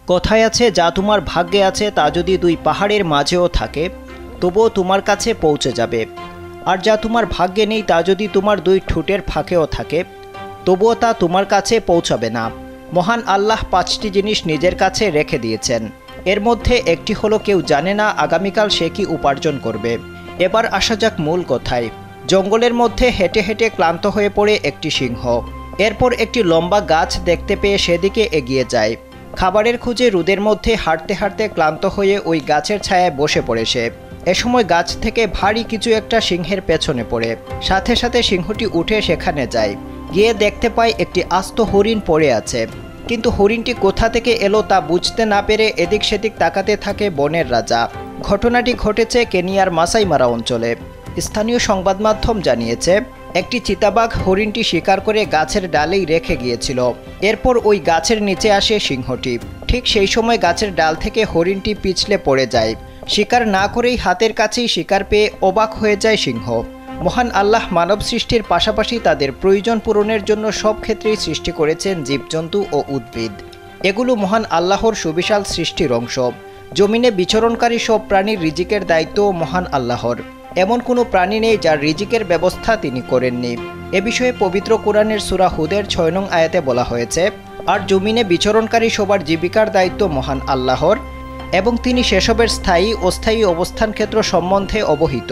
কথায় আছে, যা তোমার ভাগ্যে আছে তা যদি দুই পাহাড়ের মাঝেও থাকে তবুও তোমার কাছে পৌঁছে যাবে, আর যা তোমার ভাগ্যে নেই তা যদি তোমার দুই ঠোঁটের ফাঁকেও থাকে তবুও তা তোমার কাছে পৌঁছাবে না। মহান আল্লাহ 5টি জিনিস নিজের কাছে রেখে দিয়েছেন। এর মধ্যে একটি হলো কেউ জানে না আগামীকাল সে কি উপার্জন করবে। এবার আসা যাক মূল কথায়। জঙ্গলের মধ্যে হেঁটে হেঁটে ক্লান্ত হয়ে পড়ে একটি সিংহ। এরপর একটি লম্বা গাছ দেখতে পেয়ে সেদিকে এগিয়ে যায়। খাবারের খুঁজে রোদের মধ্যে হাঁটতে হাঁটতে ক্লান্ত হয়ে ওই গাছের ছায়ায় বসে পড়ে সে। এ সময় গাছ থেকে ভারী কিছু একটা সিংহের পেছনে পড়ে। সাথে সাথে সিংহটি উঠে সেখানে যায়। গিয়ে দেখতে পায় একটি আস্ত হরিণ পড়ে আছে, কিন্তু হরিণটি কোথা থেকে এলো তা বুঝতে না পেরে এদিক সেদিক তাকাতে থাকে বনের রাজা। ঘটনাটি ঘটেছে কেনিয়ার মাসাই মারা অঞ্চলে। স্থানীয় সংবাদ মাধ্যম জানিয়েছে, একটি চিতাবাঘ হরিণটি শিকার করে গাছের ডালেই রেখে গিয়েছিল। এরপর ওই গাছের নিচে আসে সিংহটি। ঠিক সেই সময় গাছের ডাল থেকে হরিণটি পিছলে পড়ে যায়। শিকার না করেই হাতের কাছেই শিকার পেয়ে অবাক হয়ে যায় সিংহ। মহান আল্লাহ মানব সৃষ্টির পাশাপাশি তাদের প্রয়োজন পূরণের জন্য সব ক্ষেত্রেই সৃষ্টি করেছেন জীবজন্তু ও উদ্ভিদ। এগুলো মহান আল্লাহর সুবিশাল সৃষ্টির অংশ। জমিনে বিচরণকারী সব প্রাণীর রিজিকের দায়িত্ব মহান আল্লাহর। এমন কোনো প্রাণী নেই যার রিজিকের ব্যবস্থা তিনি করেননি। এ বিষয়ে পবিত্র কোরআনের সূরা হুদের 6 নং আয়াতে বলা হয়েছে, আর জমিনে বিচরণকারী সবার জীবিকার দায়িত্ব মহান আল্লাহর, এবং তিনি সেসবের স্থায়ী অস্থায়ী অবস্থান ক্ষেত্র সম্বন্ধে অবহিত।